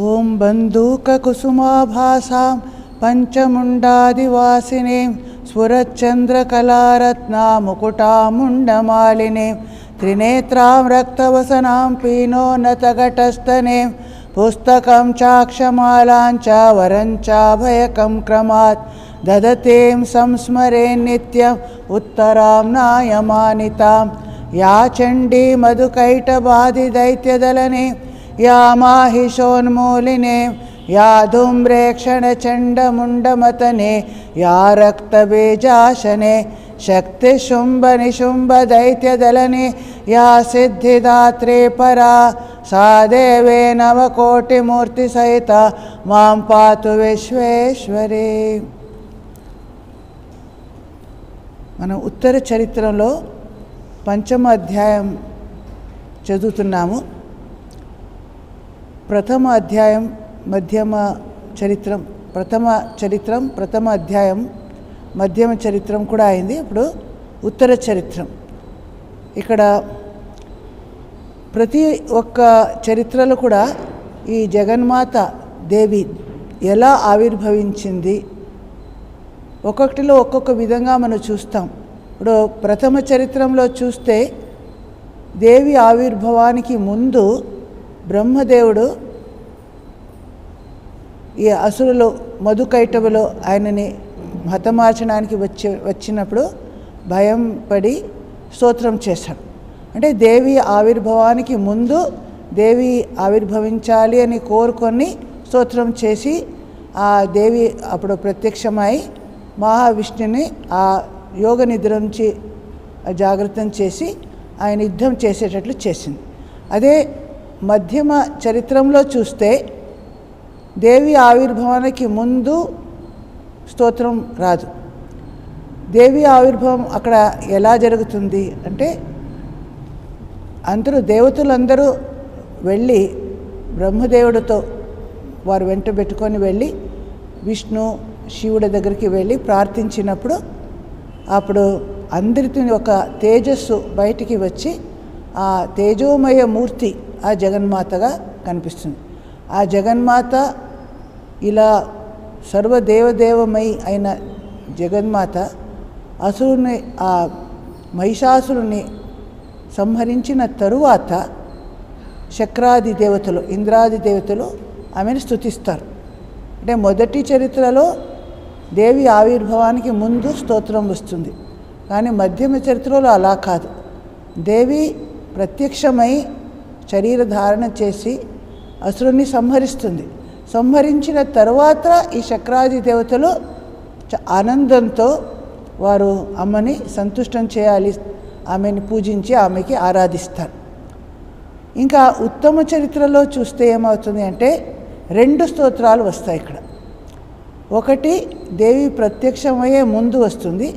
ఓం బంధూకకుసుమాభాసాం పంచముండాదివాసినీం స్ఫురచ్చంద్రకళారత్నాముకుటాముండమాలినీం త్రినేత్రాం రక్తవసనాం పీనోన్నతఘటస్థనేం పుస్తకం చాక్షమాలాంచ వరంచాభయకం క్రమాత్ దదతేం సంస్మరేన్నిత్యం ఉత్తరాం నాయమానితాం యా చండీ మధుకైటబాధిదైత్యదలనే యా మాహిషోన్మూలినే యా ధూమ్రేక్షణచండముండమతనే యా రక్తబీజాశనే శక్తిశుంభనిశుంభదైత్యదలనే యా సిద్ధిదాత్రే పరా సా దేవే నవకోటిమూర్తిసహిత మాం పాతు విశ్వేశ్వరే. మనం ఉత్తర చరిత్రలో 5వ అధ్యాయం చదువుతున్నాము. ప్రథమ అధ్యాయం మధ్యమ చరిత్రం, ప్రథమ అధ్యాయం మధ్యమ చరిత్రం కూడా అయింది. ఇప్పుడు ఉత్తర చరిత్రం. ఇక్కడ ప్రతి ఒక్క చరిత్రలో కూడా ఈ జగన్మాత దేవి ఎలా ఆవిర్భవించింది ఒక్కొక్కటిలో ఒక్కొక్క విధంగా మనం చూస్తాం. ఇప్పుడు ప్రథమ చరిత్రంలో చూస్తే దేవి ఆవిర్భవానికి ముందు బ్రహ్మదేవుడు ఈ అసురులు మధుకైటవులో ఆయనని హతమార్చడానికి వచ్చినప్పుడు భయం పడి స్తోత్రం చేశాడు. అంటే దేవి ఆవిర్భవానికి ముందు దేవి ఆవిర్భవించాలి అని కోరుకొని స్తోత్రం చేసి ఆ దేవి అప్పుడు ప్రత్యక్షమై మహావిష్ణుని ఆ యోగ నిద్ర నుంచి జాగ్రత్తం చేసి ఆయన యుద్ధం చేసేటట్లు చేసింది. అదే మధ్యమ చరిత్రంలో చూస్తే దేవి ఆవిర్భవానికి ముందు స్తోత్రం రాదు. దేవి ఆవిర్భావం అక్కడ ఎలా జరుగుతుంది అంటే దేవతలందరూ వెళ్ళి బ్రహ్మదేవుడితో వారు వెంట పెట్టుకొని వెళ్ళి విష్ణు శివుడి దగ్గరికి వెళ్ళి ప్రార్థించినప్పుడు అప్పుడు అందరితో ఒక తేజస్సు బయటికి వచ్చి ఆ తేజోమయ మూర్తి ఆ జగన్మాతగా కనిపిస్తుంది. ఆ జగన్మాత ఇలా సర్వదేవదేవమై అయిన జగన్మాత అసురుని ఆ మహిషాసురుని సంహరించిన తరువాత శక్రాది దేవతలు ఇంద్రాది దేవతలు ఆమెను స్తుతిస్తారు. అంటే మొదటి చరిత్రలో దేవి ఆవిర్భవానికి ముందు స్తోత్రం వస్తుంది. కానీ మధ్యమ చరిత్రలో అలా కాదు. దేవి ప్రత్యక్షమై శరీర ధారణ చేసి అసురుని సంహరిస్తుంది. సంహరించిన తర్వాత ఈ శక్రాది దేవతలు ఆనందంతో వారు అమ్మని సంతుష్టం చేయాలి, ఆమెని పూజించి ఆమెకి ఆరాధిస్తారు. ఇంకా ఉత్తమ చరిత్రలో చూస్తే ఏమవుతుంది అంటే 2 స్తోత్రాలు వస్తాయి ఇక్కడ. ఒకటి దేవి ప్రత్యక్షమయ్యే ముందు వస్తుంది,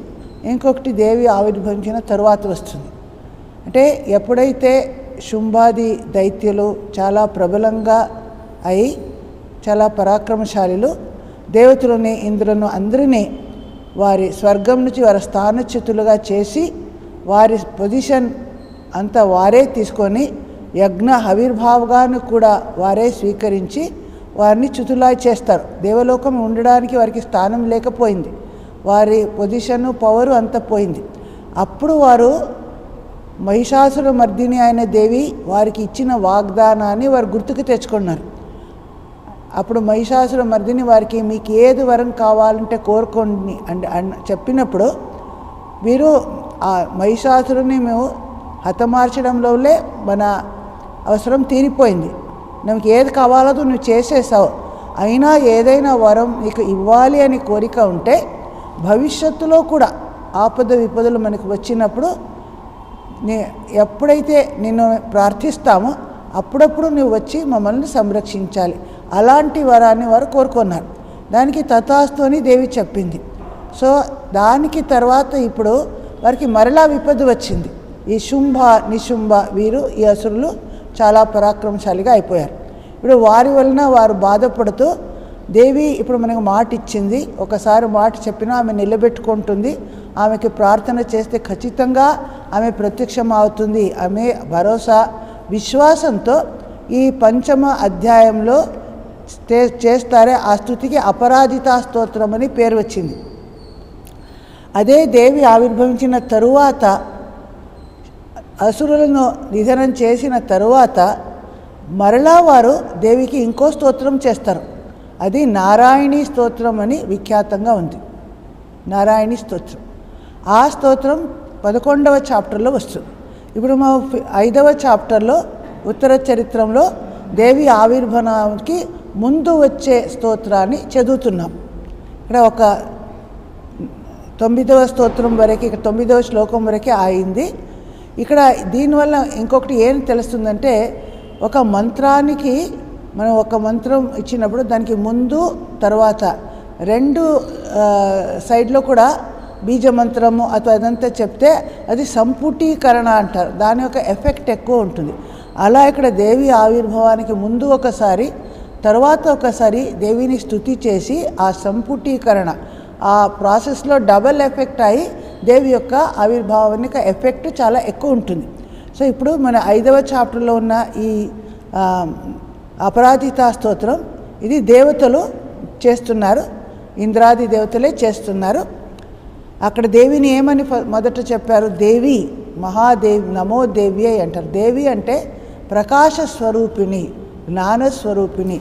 ఇంకొకటి దేవి ఆవిర్భవించిన తరువాత వస్తుంది. అంటే ఎప్పుడైతే శుంభాది దైత్యులు చాలా ప్రబలంగా అయి చాలా పరాక్రమశాలిలు దేవతలని ఇంద్రులను అందరినీ వారి స్వర్గం నుంచి వారి స్థానచ్యుతులుగా చేసి వారి పొజిషన్ అంతా వారే తీసుకొని యజ్ఞ ఆవిర్భావాన్ని కూడా వారే స్వీకరించి వారిని చ్యుతులా చేస్తారు. దేవలోకం ఉండడానికి వారికి స్థానం లేకపోయింది, వారి పొజిషను పవరు అంతా పోయింది. అప్పుడు వారు మహిషాసుర మర్దిని అయిన దేవి వారికి ఇచ్చిన వాగ్దానాన్ని వారు గుర్తుకు తెచ్చుకున్నారు. అప్పుడు మహిషాసుర మర్దిని వారికి మీకు ఏది వరం కావాలంటే కోరుకోండి చెప్పినప్పుడు వీరు ఆ మహిషాసురుని మేము హతమార్చడంలోనే మన అవసరం తీరిపోయింది, నాకు ఏది కావాలో నువ్వు చేసేసావు, అయినా ఏదైనా వరం నీకు ఇవ్వాలి అని కోరిక ఉంటే భవిష్యత్తులో కూడా ఆపద విపదలు మనకు వచ్చినప్పుడు ఎప్పుడైతే నిన్ను ప్రార్థిస్తామో అప్పుడప్పుడు నువ్వు వచ్చి మమ్మల్ని సంరక్షించాలి, అలాంటి వరాన్ని వారు కోరుకున్నారు. దానికి తథాస్తు అని దేవి చెప్పింది. సో దానికి తర్వాత ఇప్పుడు వారికి మరలా విపద వచ్చింది. ఈ శుంభ నిశుంభ వీరు ఈ అసురులు చాలా పరాక్రమశాలిగా అయిపోయారు. ఇప్పుడు వారి వలన వారు బాధపడుతూ దేవి ఇప్పుడు మనకు మాట ఇచ్చింది, ఒకసారి మాట చెప్పినా ఆమె నిలబెట్టుకుంటుంది, ఆమెకి ప్రార్థన చేస్తే ఖచ్చితంగా ఆమె ప్రత్యక్షం అవుతుంది, ఆమె భరోసా విశ్వాసంతో ఈ 5వ అధ్యాయంలో చేస్తారే ఆ స్తుతికి అపరాజితా స్తోత్రం అని పేరు వచ్చింది. అదే దేవి ఆవిర్భవించిన తరువాత అసురులను నిధనం చేసిన తరువాత మరలా వారు దేవికి ఇంకో స్తోత్రం చేస్తారు. అది నారాయణీ స్తోత్రం అని విఖ్యాతంగా ఉంది. నారాయణీ స్తోత్రం. ఆ స్తోత్రం 11వ చాప్టర్లో వస్తుంది. ఇప్పుడు మా 5వ చాప్టర్లో ఉత్తర చరిత్రంలో దేవి ఆవిర్భావానికి ముందు వచ్చే స్తోత్రాన్ని చదువుతున్నాం. ఇక్కడ ఒక 9వ స్తోత్రం వరకు, ఇక్కడ 9వ శ్లోకం వరకే అయింది. ఇక్కడ దీనివల్ల ఇంకొకటి ఏం తెలుస్తుందంటే, ఒక మంత్రానికి మనం ఒక మంత్రం ఇచ్చినప్పుడు దానికి ముందు తర్వాత రెండు సైడ్లో కూడా బీజమంత్రము ಅಥವಾ అదంతా చెప్తే అది సంపుటీకరణ అంటారు. దాని యొక్క ఎఫెక్ట్ ఎక్కువ ఉంటుంది. అలా ఇక్కడ దేవి ఆవిర్భావానికి ముందు ఒకసారి, తర్వాత ఒకసారి దేవిని స్తుతి చేసి ఆ సంపుటీకరణ ఆ ప్రాసెస్లో డబల్ ఎఫెక్ట్ అయ్యి దేవి యొక్క ఆవిర్భావానికి ఎఫెక్ట్ చాలా ఎక్కువ ఉంటుంది. సో ఇప్పుడు మన 5వ చాప్టర్లో ఉన్న ఈ అపరాజితా స్తోత్రం ఇది దేవతలు చేస్తున్నారు, ఇంద్రాది దేవతలే చేస్తున్నారు. అక్కడ దేవిని ఏమని మొదట చెప్పారు? దేవి మహాదేవి నమో దేవి అంటారు. దేవి అంటే ప్రకాశ స్వరూపిణి, జ్ఞానస్వరూపిణి.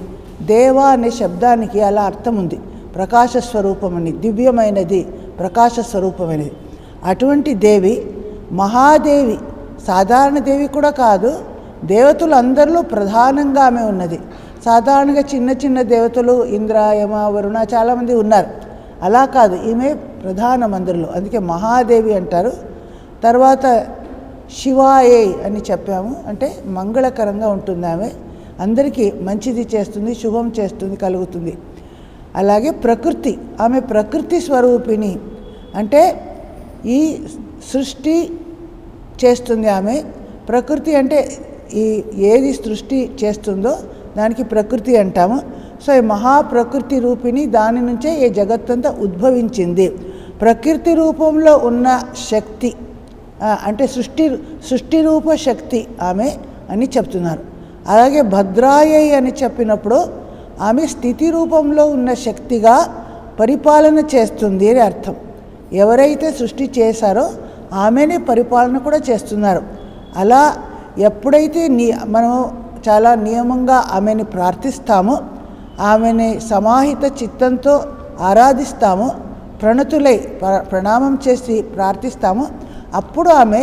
దేవ అనే శబ్దానికి అలా అర్థం ఉంది. ప్రకాశ స్వరూపమని, దివ్యమైనది, ప్రకాశ స్వరూపమైనది. అటువంటి దేవి మహాదేవి, సాధారణ దేవి కూడా కాదు. దేవతలు అందరిలో ప్రధానంగా ఆమె ఉన్నది. సాధారణంగా చిన్న చిన్న దేవతలు ఇంద్ర, యమ, వరుణ చాలామంది ఉన్నారు. అలా కాదు, ఈమె ప్రధానం అందరిలో. అందుకే మహాదేవి అంటారు. తర్వాత శివాయే అని చెప్పాము, అంటే మంగళకరంగా ఉంటుంది. ఆమె అందరికీ మంచిది చేస్తుంది, శుభం చేస్తుంది, కలుగుతుంది. అలాగే ప్రకృతి, ఆమె ప్రకృతి స్వరూపిణి, అంటే ఈ సృష్టి చేస్తుంది ఆమె. ప్రకృతి అంటే ఈ ఏది సృష్టి చేస్తుందో దానికి ప్రకృతి అంటాము. సో ఈ మహాప్రకృతి రూపిణి, దాని నుంచే ఈ జగత్తంతా ఉద్భవించింది. ప్రకృతి రూపంలో ఉన్న శక్తి అంటే సృష్టి రూప శక్తి ఆమె అని చెప్తున్నారు. అలాగే భద్రాయై అని చెప్పినప్పుడు ఆమె స్థితి రూపంలో ఉన్న శక్తిగా పరిపాలన చేస్తుంది అని అర్థం. ఎవరైతే సృష్టి చేశారో ఆమెనే పరిపాలన కూడా చేస్తున్నారు. అలా ఎప్పుడైతే మనం చాలా నియమంగా ఆమెని ప్రార్థిస్తామో, ఆమెని సమాహిత చిత్తంతో ఆరాధిస్తామో, ప్రణతులై ప్రణామం చేసి ప్రార్థిస్తామో, అప్పుడు ఆమె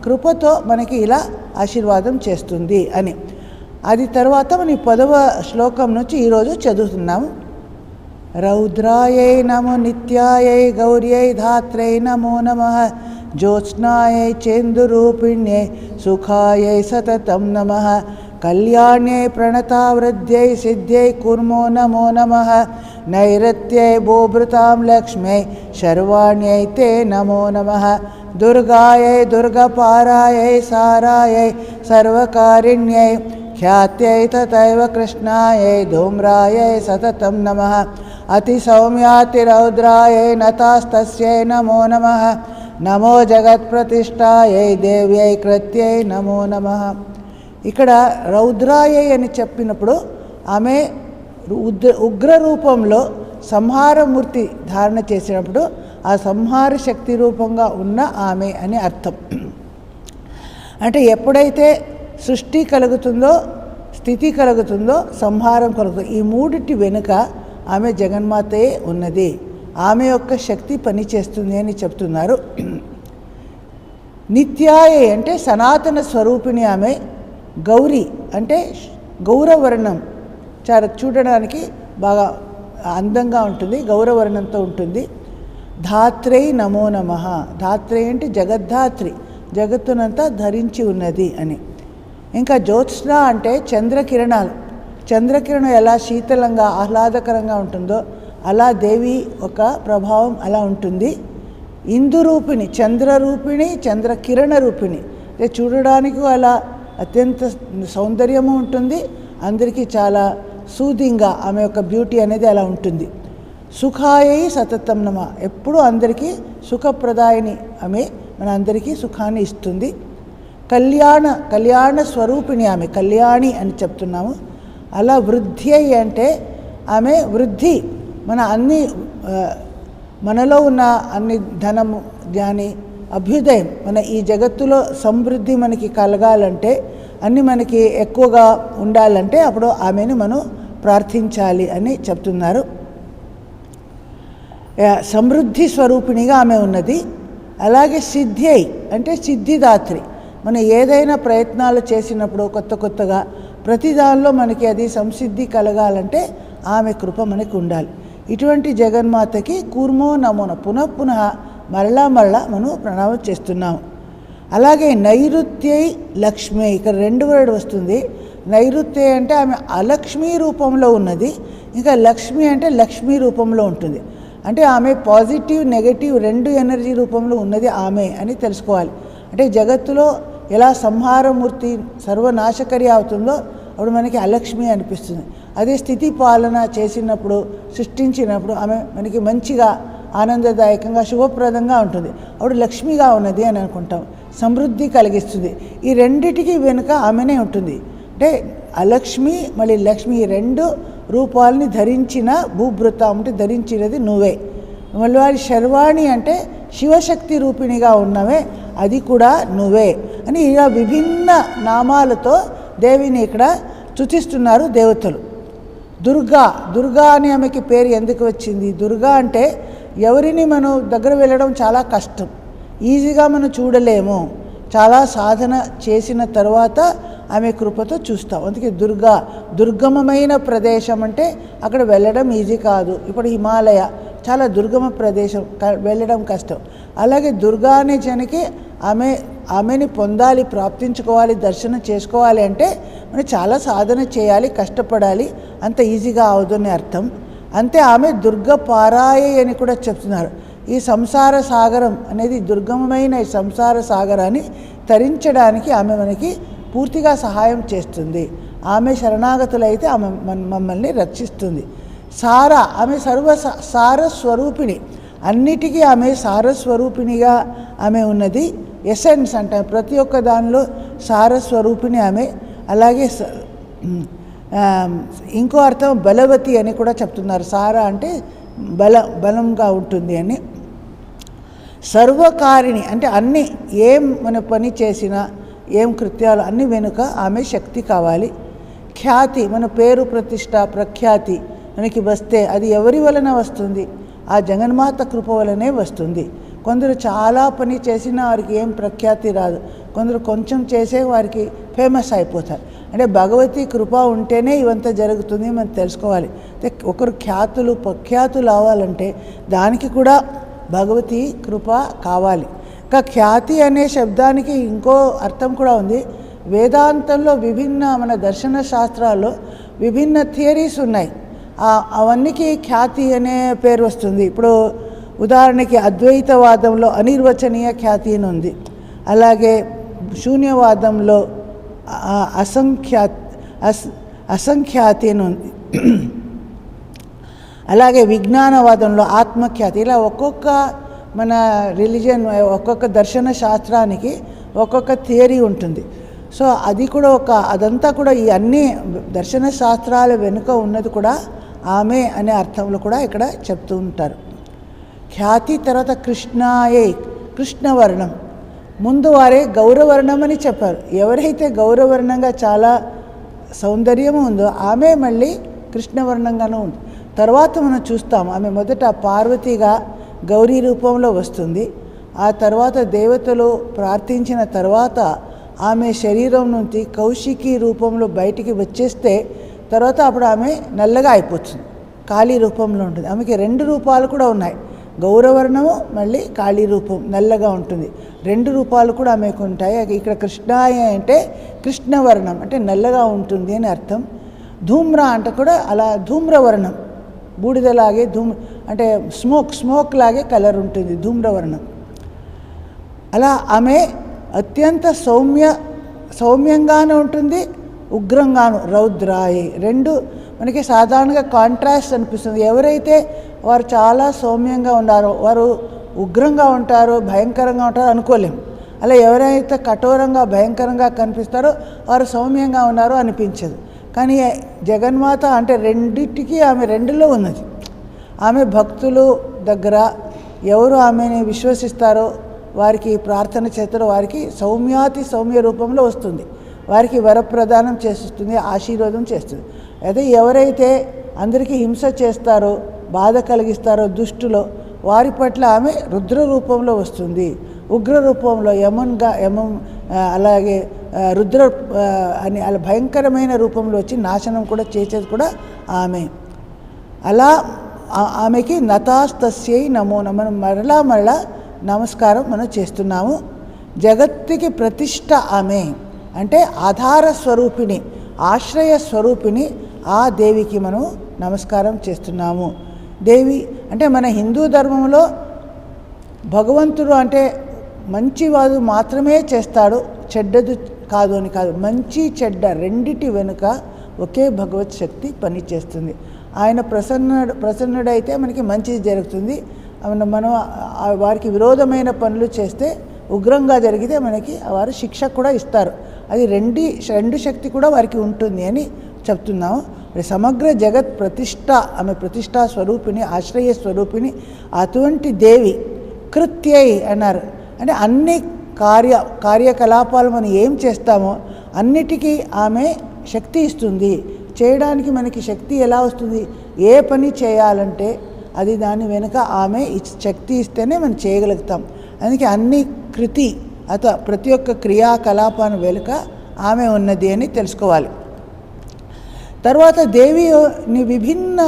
కృపతో మనకి ఇలా ఆశీర్వాదం చేస్తుంది అని. అది తర్వాత మన 10వ శ్లోకం నుంచి ఈరోజు చదువుతున్నాము. రౌద్రాయై నమో నిత్యాయై గౌర్యై ధాత్రై నమో నమః జ్యోత్స్నాయై చేందురూపిణ్యై సుఖాయై సతతం నమః కళ్యాణ్యై ప్రణతావృద్ధ్యై సిద్ధ్యై కుర్మో నమో నమః నైరత్యై భూభృతాం లక్ష్మ్యై శర్వాణ్యై తే నమో నమః దుర్గాయై దుర్గపారాయై సారాయై సర్వకారిణ్యై ఖ్యాత్యై తథైవ కృష్ణాయై ధూమ్రాయై సతతం నమః అతి సౌమ్యాతి రౌద్రాయై నతాస్తస్యై నమో నమః నమో జగత్ప్రతిష్టాయై దేవ్యై కృత్యై నమో నమః. ఇక్కడ రౌద్రాయై అని చెప్పినప్పుడు ఆమె ఉగ్ర రూపంలో సంహారమూర్తి ధారణ చేసినప్పుడు ఆ సంహార శక్తి రూపంగా ఉన్న ఆమె అని అర్థం. అంటే ఎప్పుడైతే సృష్టి కలుగుతుందో, స్థితి కలుగుతుందో, సంహారం కలుగుతుందో, ఈ మూడిటి వెనుక ఆమె జగన్మాతయే ఉన్నది. ఆమె యొక్క శక్తి పనిచేస్తుంది అని చెప్తున్నారు. నిత్యాయే అంటే సనాతన స్వరూపిణి ఆమె. గౌరీ అంటే గౌరవర్ణం, చాలా చూడడానికి బాగా అందంగా ఉంటుంది, గౌరవర్ణంతో ఉంటుంది. ధాత్రై నమో నమః. ధాత్రై అంటే జగద్ధాత్రి, జగత్తునంతా ధరించి ఉన్నది అని. ఇంకా జ్యోత్స్న అంటే చంద్రకిరణాలు. చంద్రకిరణం ఎలా శీతలంగా ఆహ్లాదకరంగా ఉంటుందో అలా దేవి ఒక ప్రభావం అలా ఉంటుంది. ఇందురూపిణి, చంద్రరూపిణి, చంద్రకిరణ రూపిణి. చూడడానికి అలా అత్యంత సౌందర్యము ఉంటుంది, అందరికీ చాలా సూదింగా ఆమె యొక్క బ్యూటీ అనేది అలా ఉంటుంది. సుఖాయై సతతం నమ, ఎప్పుడూ అందరికీ ఆమె మన అందరికీ సుఖాన్ని ఇస్తుంది. కళ్యాణ స్వరూపిణి ఆమె, కళ్యాణి అని చెప్తున్నాము. అలా వృద్ధి అంటే ఆమె వృద్ధి, మన అన్ని మనలో ఉన్న అన్ని ధనము జ్ఞాని అభ్యుదయం, మన ఈ జగత్తులో సమృద్ధి మనకి కలగాలంటే, అన్నీ మనకి ఎక్కువగా ఉండాలంటే అప్పుడు ఆమెను మనం ప్రార్థించాలి అని చెప్తున్నారు. సమృద్ధి స్వరూపిణిగా ఆమె ఉన్నది. అలాగే సిద్ధ్యై అంటే సిద్ధిదాత్రి, మనం ఏదైనా ప్రయత్నాలు చేసినప్పుడు కొత్తగా ప్రతి దానిలో మనకి అది సంసిద్ధి కలగాలంటే ఆమె కృప మనకి ఉండాలి. ఇటువంటి జగన్మాతకి కూర్మో నమోన పునః మరలా మనం ప్రణామం చేస్తున్నాము. అలాగే నైరుత్యై లక్ష్మి, ఇక్కడ 2 వర్డ్ వస్తుంది. నైరుత్య అంటే ఆమె అలక్ష్మీ రూపంలో ఉన్నది, ఇంకా లక్ష్మి అంటే లక్ష్మీ రూపంలో ఉంటుంది. అంటే ఆమె పాజిటివ్ నెగటివ్ 2 ఎనర్జీ రూపంలో ఉన్నది ఆమె అని తెలుసుకోవాలి. అంటే జగత్తులో ఎలా సంహారమూర్తి సర్వనాశకరి అవుతుందో అప్పుడు మనకి అలక్ష్మి అనిపిస్తుంది. అదే స్థితి పాలన చేసినప్పుడు సృష్టించినప్పుడు ఆమె మనకి మంచిగా ఆనందదాయకంగా శుభప్రదంగా ఉంటుంది, అప్పుడు లక్ష్మిగా ఉన్నది అని అనుకుంటాం. సమృద్ధి కలిగిస్తుంది. ఈ రెండిటికి వెనుక ఆమెనే ఉంటుంది. అంటే అలక్ష్మి మళ్ళీ లక్ష్మి 2 రూపాలని ధరించిన భూభృత అంటే ధరించినది నువ్వే. మళ్ళీ వారి శర్వాణి అంటే శివశక్తి రూపిణిగా ఉన్నవే, అది కూడా నువ్వే అని ఇలా విభిన్న నామాలతో దేవిని ఇక్కడ స్తుతిస్తున్నారు దేవతలు. దుర్గా అని ఆమెకి పేరు ఎందుకు వచ్చింది? దుర్గా అంటే ఎవరిని మనం దగ్గర వెళ్ళడం చాలా కష్టం, ఈజీగా మనం చూడలేము, చాలా సాధన చేసిన తర్వాత ఆమె కృపతో చూస్తాం. అందుకే దుర్గమమైన ప్రదేశం అంటే అక్కడ వెళ్ళడం ఈజీ కాదు. ఇప్పుడు హిమాలయ చాలా దుర్గమ ప్రదేశం, వెళ్ళడం కష్టం. అలాగే దుర్గా అనే జనకి ఆమెని పొందాలి, ప్రాప్తించుకోవాలి, దర్శనం చేసుకోవాలి అంటే మనం చాలా సాధన చేయాలి, కష్టపడాలి, అంత ఈజీగా అవదని అర్థం. అంతే ఆమె దుర్గ పారాయి అని కూడా చెప్తున్నారు. ఈ సంసార సాగరం అనేది దుర్గమమైన ఈ సంసార సాగరాన్ని తరించడానికి ఆమె మనకి పూర్తిగా సహాయం చేస్తుంది. ఆమె శరణాగతులైతే ఆమె మమ్మల్ని రక్షిస్తుంది. ఆమె సారస్వరూపిణి, అన్నిటికీ ఆమె సారస్వరూపిణిగా ఆమె ఉన్నది. ఎసెన్స్ అంటే ప్రతి ఒక్క దానిలో సారస్వరూపిణి ఆమె. అలాగే ఇంకో అర్థం బలవతి అని కూడా చెప్తున్నారు. సార అంటే బలంగా ఉంటుంది అని. సర్వకారిణి అంటే అన్ని ఏం మన పని చేసినా ఏం కృత్యాలు అన్ని వెనుక ఆమె శక్తి కావాలి. ఖ్యాతి మన పేరు ప్రతిష్ట ప్రఖ్యాతి మనకి వస్తే అది ఎవరి వలన వస్తుంది? ఆ జగన్మాత కృప వలనే వస్తుంది. కొందరు చాలా పని చేసినా వారికి ఏం ప్రఖ్యాతి రాదు, కొందరు కొంచెం చేసే వారికి ఫేమస్ అయిపోతారు. అంటే భగవతి కృప ఉంటేనే ఇవంతా జరుగుతుంది మనం తెలుసుకోవాలి. ఒకరు ఖ్యాతులు ప్రఖ్యాతులు అవ్వాలంటే దానికి కూడా భగవతి కృప కావాలి. ఇంకా ఖ్యాతి అనే శబ్దానికి ఇంకో అర్థం కూడా ఉంది. వేదాంతంలో మన దర్శన శాస్త్రాల్లో విభిన్న థియరీస్ ఉన్నాయి. అవన్నీకి ఖ్యాతి అనే పేరు వస్తుంది. ఇప్పుడు ఉదాహరణకి అద్వైతవాదంలో అనిర్వచనీయ ఖ్యాతి అని ఉంది. అలాగే శూన్యవాదంలో అసంఖ్యాతి అని ఉంది. అలాగే విజ్ఞానవాదంలో ఆత్మఖ్యాతి. ఇలా ఒక్కొక్క మన రిలీజియన్ ఒక్కొక్క దర్శన శాస్త్రానికి ఒక్కొక్క థియరీ ఉంటుంది. సో అది కూడా అదంతా కూడా ఈ అన్ని దర్శన శాస్త్రాల వెనుక ఉన్నది కూడా ఆమె అనే అర్థంలో కూడా ఇక్కడ చెప్తూ ఉంటారు. ఖ్యాతి తర్వాత కృష్ణాయే, కృష్ణవర్ణం. ముందు వారే గౌరవర్ణం అని చెప్పారు. ఎవరైతే గౌరవర్ణంగా చాలా సౌందర్యం ఉందో ఆమె మళ్ళీ కృష్ణవర్ణంగానూ ఉంది. తర్వాత మనం చూస్తాం ఆమె మొదట పార్వతిగా గౌరీ రూపంలో వస్తుంది. ఆ తర్వాత దేవతలు ప్రార్థించిన తర్వాత ఆమె శరీరం నుంచి కౌశికి రూపంలో బయటికి వచ్చేస్తే తర్వాత అప్పుడు ఆమె నల్లగా అయిపోతుంది, కాళీ రూపంలో ఉంటుంది. ఆమెకి 2 రూపాలు కూడా ఉన్నాయి, గౌరవర్ణము మళ్ళీ కాళీ రూపం నల్లగా ఉంటుంది. 2 రూపాలు కూడా ఆమెకు ఉంటాయి. ఇక్కడ కృష్ణాయ అంటే కృష్ణవర్ణం అంటే నల్లగా ఉంటుంది అని అర్థం. ధూమ్ర అంటే కూడా అలా ధూమ్రవర్ణం, బూడిదలాగే అంటే స్మోక్ లాగే కలర్ ఉంటుంది ధూమ్రవర్ణం. అలా ఆమె అత్యంత సౌమ్యంగానే ఉంటుంది, ఉగ్రంగాను రౌద్రాయి. 2 మనకి సాధారణంగా కాంట్రాస్ట్ అనిపిస్తుంది. ఎవరైతే వారు చాలా సౌమ్యంగా ఉన్నారో వారు ఉగ్రంగా ఉంటారో భయంకరంగా ఉంటారో అనుకోలేము. అలా ఎవరైతే కఠోరంగా భయంకరంగా కనిపిస్తారో వారు సౌమ్యంగా ఉన్నారో అనిపించదు. కానీ జగన్మాత అంటే రెండిటికి ఆమె రెండులో ఉన్నది. ఆమె భక్తులు దగ్గర ఎవరు ఆమెని విశ్వసిస్తారో వారికి ప్రార్థన చేస్తారో వారికి సౌమ్య రూపంలో వస్తుంది, వారికి వరప్రదానం చేస్తుంది, ఆశీర్వాదం చేస్తుంది. అదే ఎవరైతే అందరికీ హింస చేస్తారో, బాధ కలిగిస్తారో దుష్టులో, వారి పట్ల ఆమె రుద్ర రూపంలో వస్తుంది, ఉగ్ర రూపంలో యమం అలాగే రుద్ర అని అలా భయంకరమైన రూపంలో వచ్చి నాశనం కూడా చేసేది కూడా ఆమె. అలా ఆమెకి నతాస్తస్యై నమో నమ మరలా నమస్కారం మనం చేస్తున్నాము. జగత్తుకి ప్రతిష్ట ఆమె అంటే ఆధార స్వరూపిణి, ఆశ్రయ స్వరూపిణి ఆ దేవికి మనం నమస్కారం చేస్తున్నాము. దేవి అంటే మన హిందూ ధర్మంలో భగవంతుడు అంటే మంచివాడు మాత్రమే చేస్తాడు, చెడ్డది కాదు అని కాదు. మంచి చెడ్డ రెండిటి వెనుక ఒకే భగవత్ శక్తి పనిచేస్తుంది. ఆయన ప్రసన్నుడైతే మనకి మంచిది జరుగుతుంది. మనం వారికి విరోధమైన పనులు చేస్తే, ఉగ్రంగా జరిగితే మనకి వారు శిక్ష కూడా ఇస్తారు. అది రెండు శక్తి కూడా వారికి ఉంటుంది అని చెప్తున్నాము. సమగ్ర జగత్ ప్రతిష్ట, ఆమె ప్రతిష్టా స్వరూపిణి, ఆశ్రయ స్వరూపిణి. అటువంటి దేవి కృత్యై అన్నారు. అంటే అన్ని కార్యకలాపాలు మనం ఏం చేస్తామో అన్నిటికీ ఆమె శక్తి ఇస్తుంది. చేయడానికి మనకి శక్తి ఎలా వస్తుంది? ఏ పని చేయాలంటే అది దాని వెనుక ఆమె శక్తి ఇస్తేనే మనం చేయగలుగుతాం. అందుకే అన్ని ప్రతి ఒక్క క్రియాకలాపాన్ని వెనుక ఆమె ఉన్నది అని తెలుసుకోవాలి. తర్వాత దేవిని విభిన్న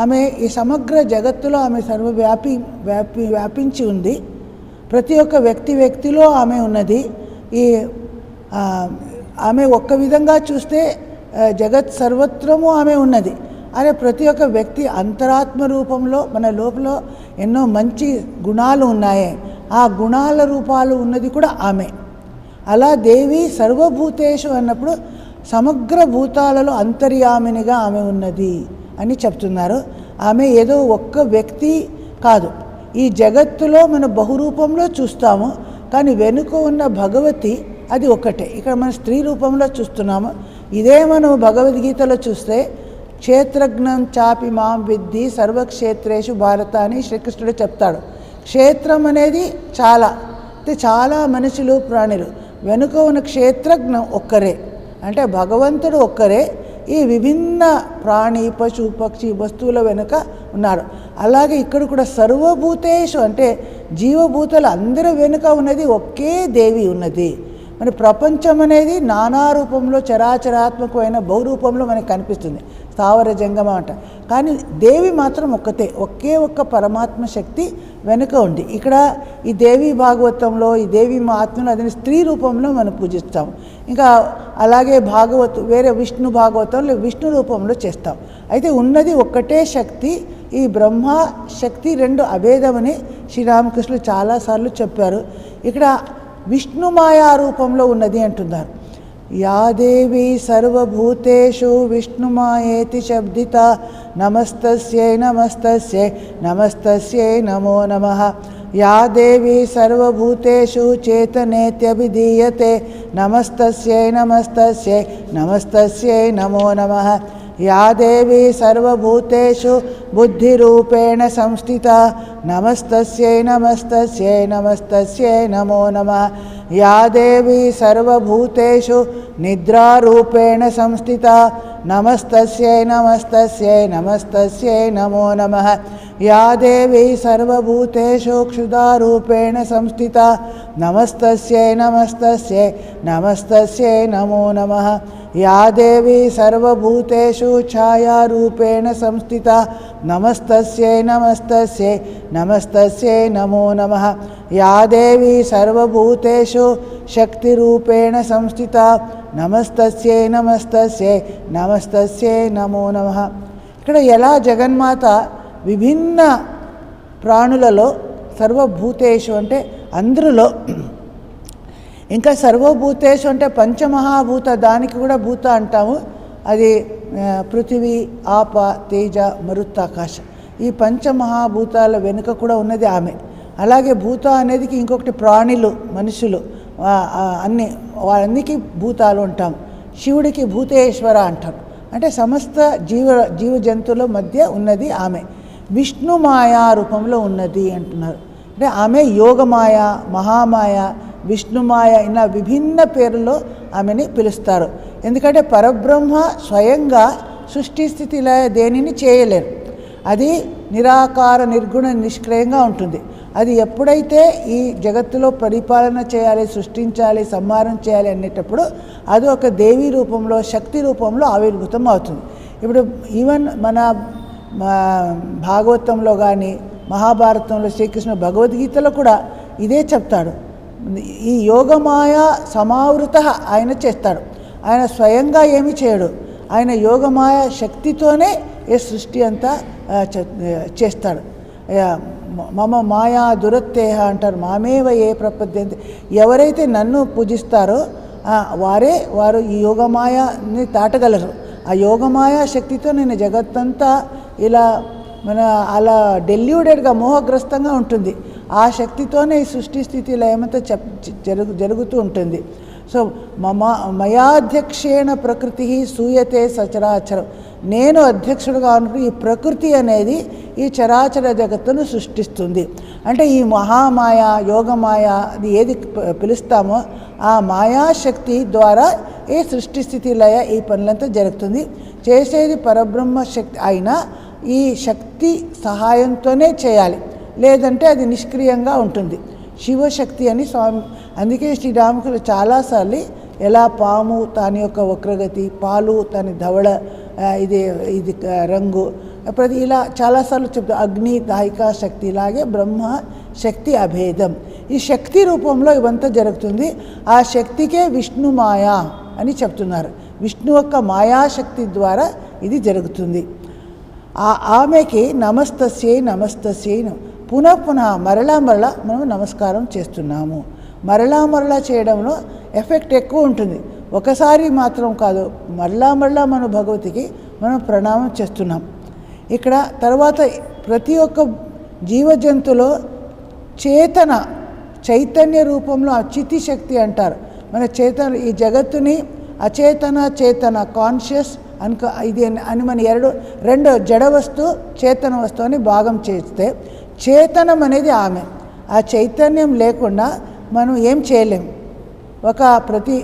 ఆమె ఈ సమగ్ర జగత్తులో ఆమె వ్యాపించి ఉంది. ప్రతి ఒక్క వ్యక్తిలో ఆమె ఉన్నది. ఆమె ఒక్క విధంగా చూస్తే జగత్ సర్వత్రము ఆమె ఉన్నది. అదే ప్రతి ఒక్క వ్యక్తి అంతరాత్మ రూపంలో మన లోపల ఎన్నో మంచి గుణాలు ఉన్నాయి. ఆ గుణాల రూపాలు ఉన్నది కూడా ఆమె. అలా దేవి సర్వభూతేషు అన్నప్పుడు సమగ్ర భూతాలలో అంతర్యామినిగా ఆమె ఉన్నది అని చెప్తున్నారు. ఆమె ఏదో ఒక్క వ్యక్తి కాదు, ఈ జగత్తులో మన బహురూపంలో చూస్తాము, కానీ వెనుక ఉన్న భగవతి అది ఒక్కటే. ఇక్కడ మన స్త్రీ రూపంలో చూస్తున్నాము. ఇదే మనం భగవద్గీతలో చూస్తే క్షేత్రజ్ఞం చాపి మాం విద్ధి సర్వక్షేత్రేషు భారత అని శ్రీకృష్ణుడు చెప్తాడు. క్షేత్రం అనేది చాలా మనుషులు, ప్రాణులు. వెనుక ఉన్న క్షేత్రజ్ఞం ఒక్కరే, అంటే భగవంతుడు ఒక్కరే. ఈ విభిన్న ప్రాణి, పశు, పక్షి, వస్తువుల వెనుక ఉన్నారు. అలాగే ఇక్కడ కూడా సర్వభూతేషు అంటే జీవభూతాలు అందరి వెనుక ఉన్నది ఒకే దేవి ఉన్నది. మన ప్రపంచం అనేది నానా రూపంలో చరాచరాత్మకమైన బహురూపంలో మనకు కనిపిస్తుంది, స్థావర జంగమ అంట. కానీ దేవి మాత్రం ఒకే ఒక్క పరమాత్మ శక్తి వెనుక ఉంది. ఇక్కడ ఈ దేవి భాగవతంలో, ఈ దేవి మహాత్మలో అదని స్త్రీ రూపంలో మనం పూజిస్తాం. ఇంకా అలాగే వేరే విష్ణు భాగవతంలో విష్ణు రూపంలో చేస్తాం. అయితే ఉన్నది ఒక్కటే శక్తి. ఈ బ్రహ్మ శక్తి రెండు అభేదమని శ్రీరామకృష్ణులు చాలాసార్లు చెప్పారు. ఇక్కడ విష్ణుమాయా రూపంలో ఉన్నది అంటున్నారు. యా దేవి సర్వభూతేషు విష్ణుమాయేతి శబ్దిత నమస్తస్యై నమస్తస్యై నమస్తస్యై నమో నమః. యా దేవి సర్వభూతేషు చేతనేత్యభిధీయతే నమస్తస్యై నమస్తస్యై నమస్తస్యై నమో నమః. యా దేవి సర్వభూతేషు బుద్ధిరూపేణ సంస్థిత నమస్తస్యై నమస్తస్యై నమస్తస్యై నమో నమః. యా దేవి సర్వభూతేషు నిద్రారూపేణ సంస్థిత నమస్తస్యై నమస్తస్యై నమస్తస్యై నమో నమః. యా దేవి సర్వభూతేషు క్షుధారూపేణ సంస్థిత నమస్తస్యై నమస్తస్యై నమస్తస్యై నమో నమః. యా దేవి సర్వభూతేషు ఛాయారూపేణ సంస్థిత నమస్తస్యై నమస్తస్యై నమస్తస్యై నమో నమః. యా దేవి సర్వభూతేషు శక్తిరూపేణ సంస్థిత నమస్తస్యై నమస్తస్యై నమస్తస్యై నమో నమః. ఇక్కడ ఎలా జగన్మాత విభిన్న ప్రాణులలో సర్వభూతేషు అంటే అందరిలో, ఇంకా సర్వభూతేషు అంటే పంచమహాభూత, దానికి కూడా భూత అంటాము. అది పృథివీ, ఆప, తేజ, మరుత్తాకాశ. ఈ పంచమహాభూతాల వెనుక కూడా ఉన్నది ఆమె. అలాగే భూత అనేది ఇంకొకటి ప్రాణులు, మనుషులు, వాళ్ళందరికీ భూతాలు అంటాం. శివుడికి భూతేశ్వర అంటారు. అంటే సమస్త జీవ జంతువుల మధ్య ఉన్నది ఆమె. విష్ణు మాయా రూపంలో ఉన్నది అంటున్నారు. అంటే ఆమె యోగమాయ, మహామాయ, విష్ణుమాయ ఇలా విభిన్న పేర్లలో ఆమెని పిలుస్తారు. ఎందుకంటే పరబ్రహ్మ స్వయంగా సృష్టి స్థితి లయ దేనిని చేయలేరు. అది నిరాకార నిర్గుణ నిష్క్రియంగా ఉంటుంది. అది ఎప్పుడైతే ఈ జగత్తులో పరిపాలన చేయాలి, సృష్టించాలి, సంహారం చేయాలి అనేటప్పుడు అది ఒక దేవీ రూపంలో, శక్తి రూపంలో ఆవిర్భూతం అవుతుంది. ఇప్పుడు ఈవెన్ మన భాగవతంలో కానీ, మహాభారతంలో, శ్రీకృష్ణ భగవద్గీతలో కూడా ఇదే చెప్తాడు. ఈ యోగమాయ సమావృత ఆయన చేస్తాడు. ఆయన స్వయంగా ఏమి చేయడు. ఆయన యోగమాయ శక్తితోనే ఈ సృష్టి అంతా చేస్తాడు. మమ మాయా దురత్తేహ అంటారు. మామేవ ఏ ప్రపద్యంతి, ఎవరైతే నన్ను పూజిస్తారో వారు ఈ యోగమాయని దాటగలరు. ఆ యోగమాయా శక్తితో నేను జగత్తంతా ఇలా అలా డెల్యూడెడ్గా మోహగ్రస్తంగా ఉంటుంది. ఆ శక్తితోనే ఈ సృష్టి స్థితి లయమంతా జరుగుతూ ఉంటుంది. సో మయాధ్యక్షేణ ప్రకృతి సూయతే సచరాచరం, నేను అధ్యక్షుడుగా ఉన్నప్పుడు ఈ ప్రకృతి అనేది ఈ చరాచర జగత్తును సృష్టిస్తుంది. అంటే ఈ మహామాయ, యోగమాయ అది ఏది పిలుస్తామో ఆ మాయాశక్తి ద్వారా ఈ సృష్టి స్థితి లయ ఈ పనులంతా జరుగుతుంది. చేసేది పరబ్రహ్మ శక్తి అయినా ఈ శక్తి సహాయంతోనే చేయాలి, లేదంటే అది నిష్క్రియంగా ఉంటుంది. శివశక్తి అని స్వామి, అందుకే శ్రీరామకృష్ణ చాలాసార్లు ఎలా పాము దాని యొక్క వక్రగతి, పాలు దాని ధవళ ఇది రంగు ప్రతి ఇలా చాలాసార్లు చెప్తారు. అగ్ని దాయికా శక్తి, ఇలాగే బ్రహ్మ శక్తి అభేదం. ఈ శక్తి రూపంలో ఇవంతా జరుగుతుంది. ఆ శక్తికే విష్ణు మాయా అని చెప్తున్నారు. విష్ణు యొక్క మాయాశక్తి ద్వారా ఇది జరుగుతుంది. ఆమెకి నమస్తస్యై నమస్తస్యై పునః మరలా మనం నమస్కారం చేస్తున్నాము. మరలా చేయడంలో ఎఫెక్ట్ ఎక్కువ ఉంటుంది. ఒకసారి మాత్రం కాదు, మరలా మన భగవతికి మనం ప్రణామం చేస్తున్నాం. ఇక్కడ తర్వాత ప్రతి ఒక్క జీవజంతులో చైతన్య రూపంలో అచితి శక్తి అంటారు. మన ఈ జగత్తుని చేతన కాన్షియస్ ఇది అని మన రెండు జడ వస్తువు, చేతన వస్తువు అని భాగం చేస్తే చేతనం అనేది ఆమె. ఆ చైతన్యం లేకుండా మనం ఏం చేయలేము. ప్రతి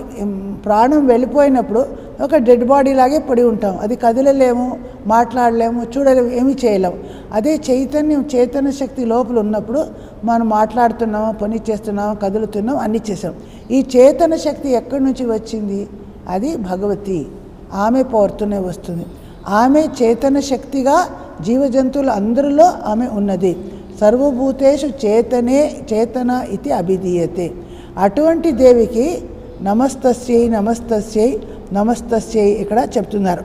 ప్రాణం వెళ్ళిపోయినప్పుడు ఒక డెడ్ బాడీ లాగే పడి ఉంటాం. అది కదలలేము, మాట్లాడలేము, చూడలేము, ఏమీ చేయలేము. అదే చేతన శక్తి లోపల ఉన్నప్పుడు మనం మాట్లాడుతున్నాము, పని చేస్తున్నాము, కదులుతున్నాం, అన్నీ చేసాం. ఈ చేతన శక్తి ఎక్కడి నుంచి వచ్చింది? అది భగవతి, ఆమె పవర్తోనే వస్తుంది. ఆమె చేతన శక్తిగా జీవజంతువుల అందరిలో ఆమె ఉన్నది. సర్వభూతేషు చేతన ఇది అభిధీయతే. అటువంటి దేవికి నమస్తస్యై ఇక్కడ చెప్తున్నారు.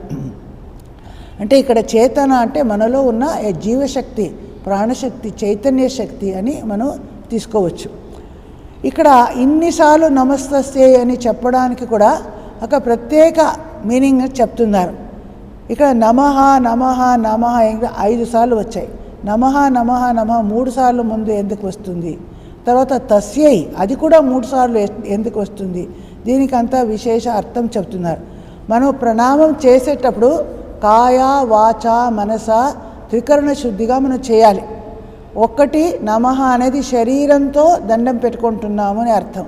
అంటే ఇక్కడ చేతన అంటే మనలో ఉన్న జీవశక్తి, ప్రాణశక్తి, చైతన్య శక్తి అని మనం తీసుకోవచ్చు. ఇక్కడ ఇన్నిసార్లు నమస్తస్యై అని చెప్పడానికి కూడా ఒక ప్రత్యేక మీనింగ్ చెప్తున్నారు. ఇక్కడ నమః 5 సార్లు వచ్చాయి. నమః 3 సార్లు ముందు ఎందుకు వస్తుంది? తర్వాత తస్యై అది కూడా 3 సార్లు ఎందుకు వస్తుంది? దీనికంతా విశేష అర్థం చెప్తున్నారు. మనం ప్రణామం చేసేటప్పుడు కాయ, వాచ, మనస త్రికరణ శుద్ధిగా మనం చేయాలి. ఒకటి నమః అనేది శరీరంతో దండం పెట్టుకుంటున్నాము అని అర్థం.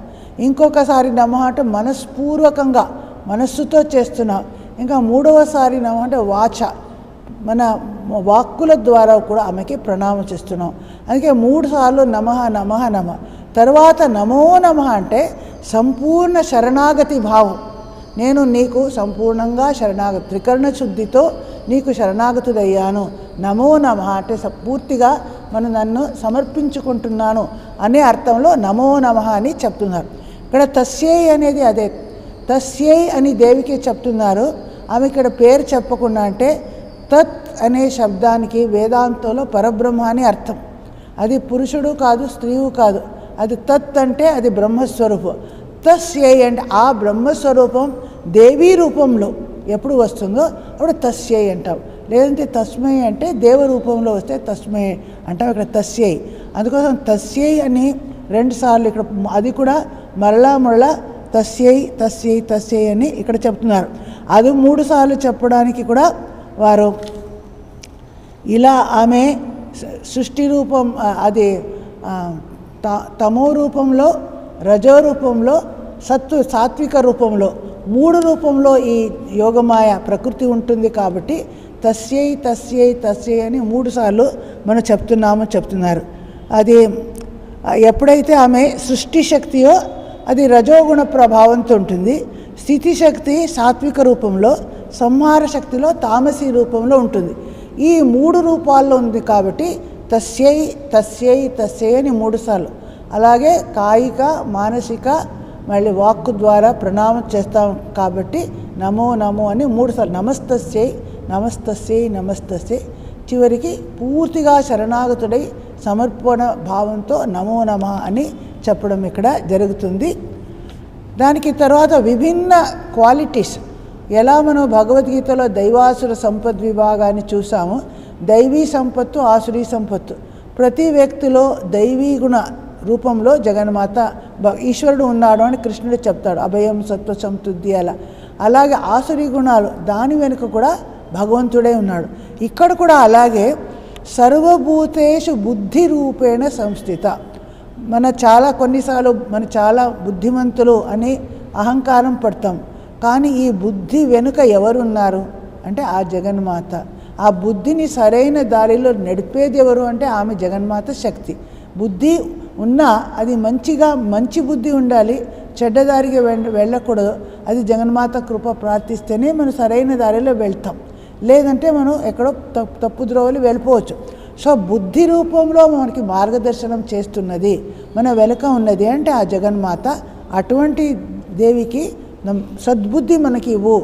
ఇంకొకసారి నమః అంటే మనస్పూర్వకంగా మనస్సుతో చేస్తున్నాం. ఇంకా 3వసారి నమః అంటే వాచ, మన వాక్కుల ద్వారా కూడా ఆమెకి ప్రణామం చేస్తున్నాం. అందుకే 3 సార్లు నమః. తర్వాత నమో నమః అంటే సంపూర్ణ శరణాగతి భావం. నేను నీకు సంపూర్ణంగా త్రికరణ శుద్ధితో నీకు శరణాగతుడయ్యాను. నమో నమః అంటే పూర్తిగా నన్ను సమర్పించుకుంటున్నాను అనే అర్థంలో నమో నమః అని చెప్తున్నారు. ఇక్కడ తస్యై అనేది అదే. తస్యై అని దేవికి చెప్తున్నారు. ఆమె ఇక్కడ పేరు చెప్పకుండా అంటే తత్ అనే శబ్దానికి వేదాంతంలో పరబ్రహ్మ అని అర్థం. అది పురుషుడు కాదు, స్త్రీవు కాదు. అది తత్ అంటే అది బ్రహ్మస్వరూపం. తస్యై అంటే ఆ బ్రహ్మస్వరూపం దేవీ రూపంలో ఎప్పుడు వస్తుందో అప్పుడు తస్యై అంటాం. లేదంటే తస్మై అంటే దేవరూపంలో వస్తే తస్మై అంటాం. ఇక్కడ తస్యై, అందుకోసం తస్యై అని 2 సార్లు ఇక్కడ. అది కూడా మరలా తస్యై తస్యై తస్యై అని ఇక్కడ చెప్తున్నారు. అది 3 సార్లు చెప్పడానికి కూడా వారు ఇలా ఆమె సృష్టి రూపం, అది తమో రూపంలో, రజో రూపంలో, సాత్విక రూపంలో, 3 రూపంలో ఈ యోగమాయ ప్రకృతి ఉంటుంది. కాబట్టి తస్యై తస్యై తస్యై అని 3 సార్లు మనం చెప్తున్నారు. అది ఎప్పుడైతే ఆమె సృష్టి శక్తియో అది రజోగుణ ప్రభావంతో ఉంటుంది. స్థితి శక్తి సాత్విక రూపంలో, సంహార శక్తిలో తామసీ రూపంలో ఉంటుంది. ఈ 3 రూపాల్లో ఉంది కాబట్టి తస్యై తస్యై తస్యై అని 3 సార్లు. అలాగే కాయిక, మానసిక, మళ్ళీ వాక్కు ద్వారా ప్రణామం చేస్తాం కాబట్టి నమో నమో అని 3 సార్లు. నమస్తస్యై నమస్తస్యై నమస్తస్యై. చివరికి పూర్తిగా శరణాగతుడై సమర్పణ భావంతో నమో నమః అని చెప్పడం ఇక్కడ జరుగుతుంది. దానికి తర్వాత విభిన్న క్వాలిటీస్, ఎలా మనం భగవద్గీతలో దైవాసుర సంపద్ విభాగాన్ని చూసాము. దైవీ సంపత్తు, ఆసురీ సంపత్తు. ప్రతి వ్యక్తిలో దైవీ గుణ రూపంలో జగన్మాత ఈశ్వరుడు ఉన్నాడు అని కృష్ణుడు చెప్తాడు. అభయం, సత్వ, సంతుద్ధి అలా. అలాగే ఆసురీ గుణాలు, దాని వెనుక కూడా భగవంతుడే ఉన్నాడు. ఇక్కడ కూడా అలాగే సర్వభూతేషు బుద్ధి రూపేణ సంస్థిత. కొన్నిసార్లు మన చాలా బుద్ధిమంతులు అని అహంకారం పడతాం. కానీ ఈ బుద్ధి వెనుక ఎవరున్నారు అంటే ఆ జగన్మాత. ఆ బుద్ధిని సరైన దారిలో నడిపేది ఎవరు అంటే ఆమె జగన్మాత శక్తి. బుద్ధి ఉన్నా అది మంచి బుద్ధి ఉండాలి, చెడ్డదారికి వెళ్ళకూడదు. అది జగన్మాత కృప ప్రార్థిస్తేనే మనం సరైన దారిలో వెళ్తాం. లేదంటే మనం ఎక్కడో తప్పుద్రోవలు వెళ్ళిపోవచ్చు. సో బుద్ధి రూపంలో మనకి మార్గదర్శనం చేస్తున్నది, మన వెనుక ఉన్నది అంటే ఆ జగన్మాత. అటువంటి దేవికి సద్బుద్ధి మనకి ఇవ్వు,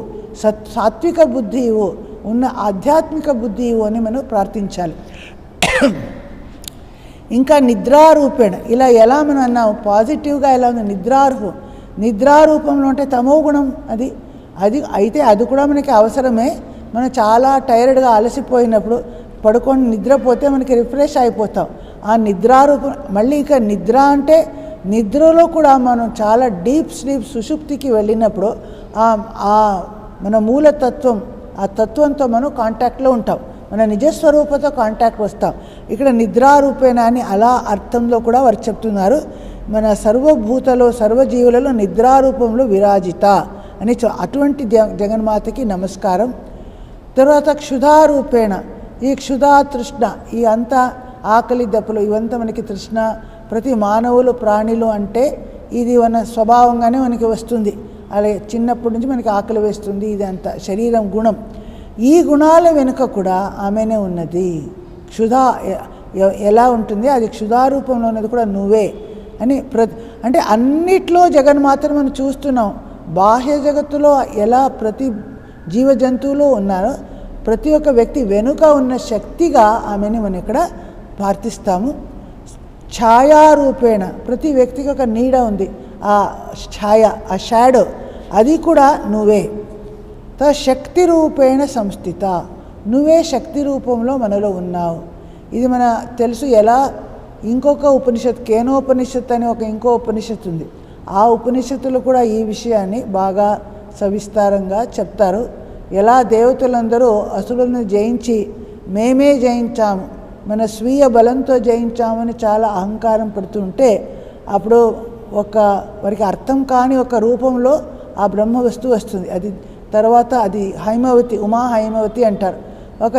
సాత్విక బుద్ధి ఇవ్వు, ఉన్న ఆధ్యాత్మిక బుద్ధి ఇవ్వు అని మనం ప్రార్థించాలి. ఇంకా నిద్రారూపేణ, ఇలా ఎలా మనం అన్నాం పాజిటివ్గా ఎలా ఉంది, నిద్రారూపంలో అంటే తమో గుణం అది అయితే అది కూడా మనకి అవసరమే. మనం చాలా టైర్డ్గా అలసిపోయినప్పుడు పడుకొని నిద్రపోతే మనకి రిఫ్రెష్ అయిపోతాం. ఆ నిద్రారూపం. మళ్ళీ ఇక నిద్ర అంటే నిద్రలో కూడా మనం చాలా డీప్ స్లీప్ సుషుప్తికి వెళ్ళినప్పుడు మన మూలతత్వం, ఆ తత్వంతో మనం కాంటాక్ట్లో ఉంటాం, మన నిజస్వరూపంతో కాంటాక్ట్ వస్తాం. ఇక్కడ నిద్రారూపేణ అని అలా అర్థంలో కూడా వారు చెప్తున్నారు. మన సర్వభూతలో సర్వజీవులలో నిద్రారూపంలో విరాజిత అని అటువంటి జగన్మాతకి నమస్కారం. తర్వాత క్షుధారూపేణ, ఈ క్షుధా తృష్ణ, ఈ అంతా ఆకలి దప్పులు ఇవంతా మనకి తృష్ణ. ప్రతి మానవులు ప్రాణులు అంటే ఇది మన స్వభావంగానే మనకి వస్తుంది. అలాగే చిన్నప్పటి నుంచి మనకి ఆకలి వేస్తుంది, ఇది అంతా శరీరం గుణం. ఈ గుణాల వెనుక కూడా ఆమెనే ఉన్నది. క్షుధా ఎలా ఉంటుంది, అది క్షుధారూపంలో ఉన్నది కూడా నువ్వే అని అంటే అన్నిట్లో జగన్మాతను మనం చూస్తున్నాం. బాహ్య జగత్తులో ఎలా ప్రతి జీవజంతువులు ఉన్నారో ప్రతి ఒక్క వ్యక్తి వెనుక ఉన్న శక్తిగా ఆమెని మనం ఇక్కడ ప్రార్థిస్తాము. ఛాయారూపేణ, ప్రతి వ్యక్తికి ఒక నీడ ఉంది, ఆ ఛాయ, ఆ షాడో, అది కూడా నువ్వే. శక్తి రూపేణ సంస్థిత, నువ్వే శక్తి రూపంలో మనలో ఉన్నావు. ఇది మన తెలుసు. ఎలా, ఇంకొక ఉపనిషత్తు, కేనోపనిషత్తు అని ఇంకో ఉపనిషత్తు ఉంది. ఆ ఉపనిషత్తులు కూడా ఈ విషయాన్ని బాగా సవిస్తారంగా చెప్తారు. ఎలా దేవతలందరూ అసురులను జయించి మేమే జయించాము, మన స్వీయ బలంతో జయించామని చాలా అహంకారం పడుతుంటే అప్పుడు వారికి అర్థం కాని ఒక రూపంలో ఆ బ్రహ్మ వస్తువు వస్తుంది. అది తర్వాత అది హైమవతి, ఉమా హైమవతి అంటారు. ఒక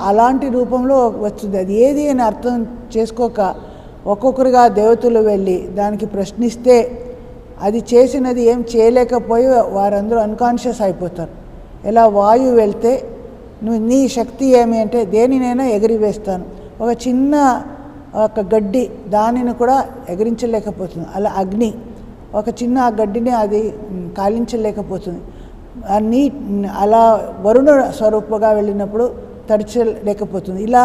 అలాంటి రూపంలో వస్తుంది. అది ఏది అని అర్థం చేసుకోక ఒక్కొక్కరుగా దేవతలు వెళ్ళి దానికి ప్రశ్నిస్తే అది చేసినది ఏం చేయలేకపోయి వారందరూ అన్కాన్షియస్ అయిపోతారు. ఎలా వాయువు వెళ్తే నీ శక్తి ఏమి అంటే దేనినైనా ఎగిరివేస్తాను, ఒక చిన్న గడ్డి దానిని కూడా ఎగిరించలేకపోతుంది. అలా అగ్ని ఒక చిన్న గడ్డిని అది కాలించలేకపోతుంది. అలా వరుణ స్వరూపంగా వెళ్ళినప్పుడు తడిచలేకపోతుంది. ఇలా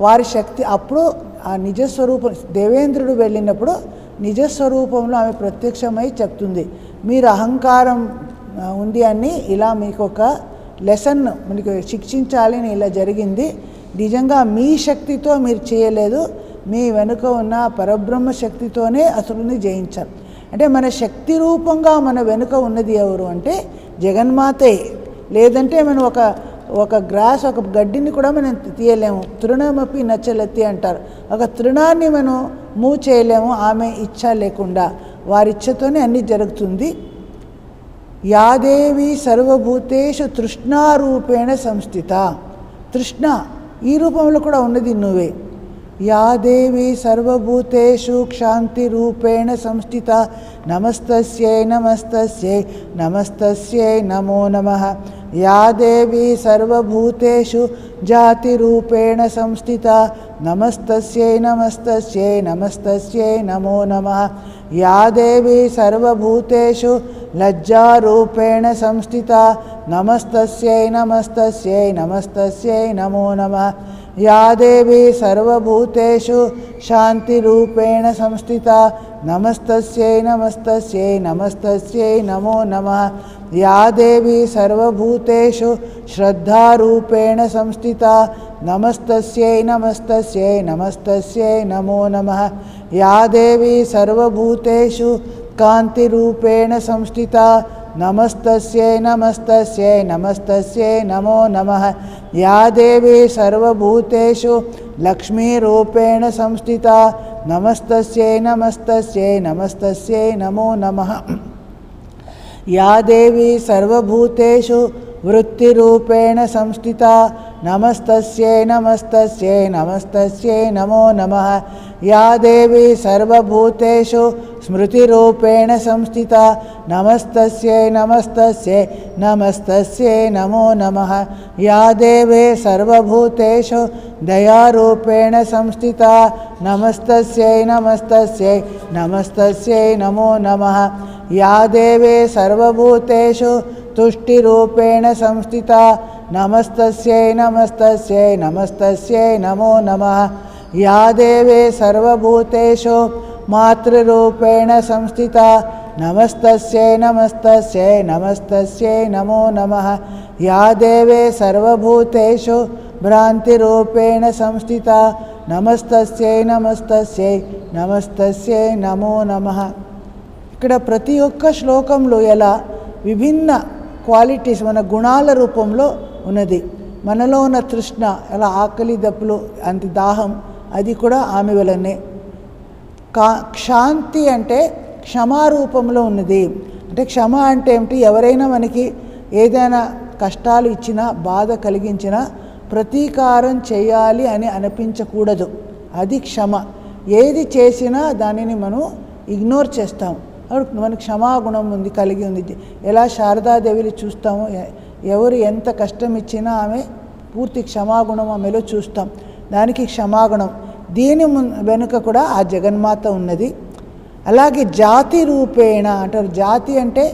వారి శక్తి. అప్పుడు ఆ నిజస్వరూపం, దేవేంద్రుడు వెళ్ళినప్పుడు నిజస్వరూపంలో ఆమె ప్రత్యక్షమై చెప్తుంది, మీరు అహంకారం ఉంది అని ఇలా మీకు ఒక లెసన్ మనకి శిక్షించాలి అని ఇలా జరిగింది. నిజంగా మీ శక్తితో మీరు చేయలేదు, మీ వెనుక ఉన్న పరబ్రహ్మ శక్తితోనే అసురుని జయించారు. అంటే మన శక్తి రూపంగా మన వెనుక ఉన్నది ఎవరు అంటే జగన్మాతే. లేదంటే మనం ఒక గ్రాస్, ఒక గడ్డిని కూడా మనం తీయలేము. తృణమపి నచ్చలెత్తి అంటారు. ఒక తృణాన్ని మనం మూవ్ చేయలేము ఆమె ఇచ్ఛ లేకుండా. వారిచ్ఛతోనే అన్నీ జరుగుతుంది. యాదేవి సర్వభూతేషు తృష్ణారూపేణ సంస్థిత. తృష్ణ ఈ రూపంలో కూడా ఉన్నది నువ్వే. యాదేవి సర్వభూతేషు క్షాంతి రూపేణ సంస్థిత. నమస్తస్యై నమస్తస్యై నమస్తస్యై నమో నమః. యాదేవి సర్వభూతేషు జాతి రూపేణ సంస్థిత. నమస్తస్యై నమస్తస్యై నమస్తస్యై నమో నమః. యాదేవి సర్వభూతేషు లజ్జారూపేణ సంస్థిత. నమస్తస్యై నమస్తస్యై నమస్తస్యై నమో నమః. యాదేవి సర్వభూతేషు శాంతిరూపేణ సంస్థిత. నమస్తస్యై నమస్తస్యై నమస్తస్యై నమో నమః. యాదేవి సర్వభూతేషు శ్రద్ధారూపేణ సంస్థిత. నమస్తస్యై నమస్తస్యై నమస్తస్యై నమో నమః. యాదేవి సర్వభూతేషు కాంతిరూపేణ సంస్థిత. నమస్తస్యై నమస్తస్యై నమస్తస్యై నమో నమః. యాదేవి సర్వభూతేషు లక్ష్మీరూపేణ సంస్థిత. నమస్తస్యై నమస్తస్యై నమస్తస్యై నమో నమః. యాదేవి సర్వభూతేషు వృత్తిరూపేణ సంస్థిత. నమస్తస్యై నమస్తస్యై నమస్తస్యై నమో నమః. యాదేవి సర్వభూతేషు స్మృతిరూపేణ సంస్థిత. నమస్తస్యై నమస్తస్యై నమస్తస్యై నమో నమః. యాదేవి సర్వభూతేషు దయారూపేణ సంస్థిత. నమస్తస్యై నమస్తస్యై నమస్తస్యై నమో నమః. యాదేవి సర్వభూతేషు తుష్టిరూపేణ సంస్థిత. నమస్తస్యై నమస్తస్యై నమస్తస్యై నమో నమః. యాదేవి సర్వభూతేషు మాతృరూపేణ సంస్థిత. నమస్తస్యై నమస్తస్యై నమస్తస్యై నమో నమః. యాదేవి సర్వభూతేషు భ్రాంతిరూపేణ సంస్థిత. నమస్తస్యై నమస్తస్యై నమస్తస్యై నమో నమః. ఇక్కడ ప్రతి ఒక్క శ్లోకంలో ఎలా విభిన్న క్వాలిటీస్ మన గుణాల రూపంలో ఉన్నది. మనలో ఉన్న తృష్ణ, ఎలా ఆకలి దప్పులు, అంత దాహం, అది కూడా ఆమె వలనే. క్షాంతి అంటే క్షమారూపంలో ఉన్నది. అంటే క్షమ అంటే ఏమిటి? ఎవరైనా మనకి ఏదైనా కష్టాలు ఇచ్చినా, బాధ కలిగించినా ప్రతీకారం చేయాలి అని అనిపించకూడదు. అది క్షమ. ఏది చేసినా దానిని మనం ఇగ్నోర్ చేస్తాం. మనకు క్షమాగుణం ఉంది, కలిగి ఉంది. ఎలా శారదాదేవిని చూస్తాము, ఎవరు ఎంత కష్టం ఇచ్చినా ఆమె పూర్తి క్షమాగుణం ఆమెలో చూస్తాం. దానికి క్షమాగుణం. దీని వెనుక కూడా ఆ జగన్మాత ఉన్నది. అలాగే జాతి రూపేణ అంటారు. జాతి అంటే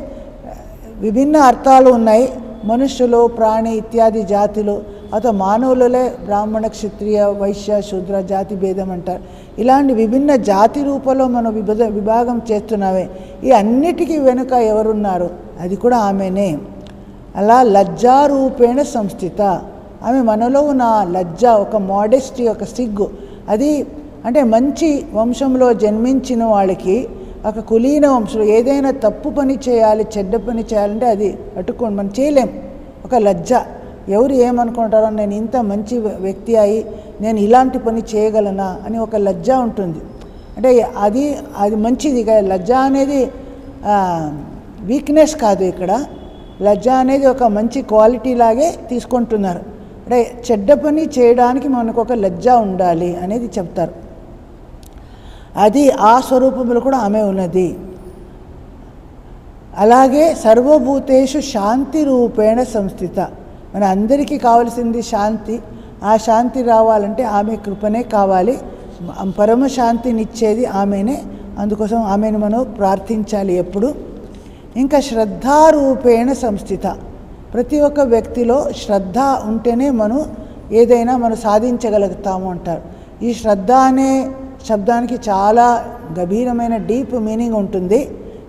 విభిన్న అర్థాలు ఉన్నాయి. మనుష్యులు, ప్రాణి ఇత్యాది జాతులు. అత మానవులలే బ్రాహ్మణ, క్షత్రియ, వైశ్య, శూద్ర జాతి భేదం అంటారు. ఇలాంటి విభిన్న జాతి రూపంలో మనం విభాగం చేస్తున్నామే. ఈ అన్నిటికీ వెనుక ఎవరున్నారు? అది కూడా ఆమెనే. అలా లజ్జారూపేణ సంస్థిత. ఆమె మనలో ఉన్న లజ్జ, ఒక మోడెస్టీ, ఒక సిగ్గు, అది అంటే మంచి వంశంలో జన్మించిన వాళ్ళకి, ఒక కులీన వంశంలో ఏదైనా తప్పు పని చేయాలి, చెడ్డ పని చేయాలంటే అది అట్టుకోండి, మనం చేయలేం. ఒక లజ్జ. ఎవరు ఏమనుకుంటారో, నేను ఇంత మంచి వ్యక్తి అయి నేను ఇలాంటి పని చేయగలనా అని ఒక లజ్జ ఉంటుంది. అంటే అది మంచిది. లజ్జ అనేది వీక్నెస్ కాదు. ఇక్కడ లజ్జ అనేది ఒక మంచి క్వాలిటీ లాగే తీసుకుంటున్నారు. అంటే చెడ్డ పని చేయడానికి మనకు ఒక లజ్జ ఉండాలి అనేది చెప్తారు. అది ఆ స్వరూపంలో కూడా ఆమె ఉన్నది. అలాగే సర్వభూతేషు శాంతి రూపేణ సంస్థిత. మన అందరికీ కావాల్సింది శాంతి. ఆ శాంతి రావాలంటే ఆమె కృపనే కావాలి. పరమశాంతినిచ్చేది ఆమెనే. అందుకోసం ఆమెను మనం ప్రార్థించాలి ఎప్పుడు. ఇంకా శ్రద్ధారూపేణ సంస్థిత. ప్రతి ఒక్క వ్యక్తిలో శ్రద్ధ ఉంటేనే మనం ఏదైనా మనం సాధించగలుగుతాము అంటారు. ఈ శ్రద్ధ అనే శబ్దానికి చాలా గభీరమైన డీప్ మీనింగ్ ఉంటుంది.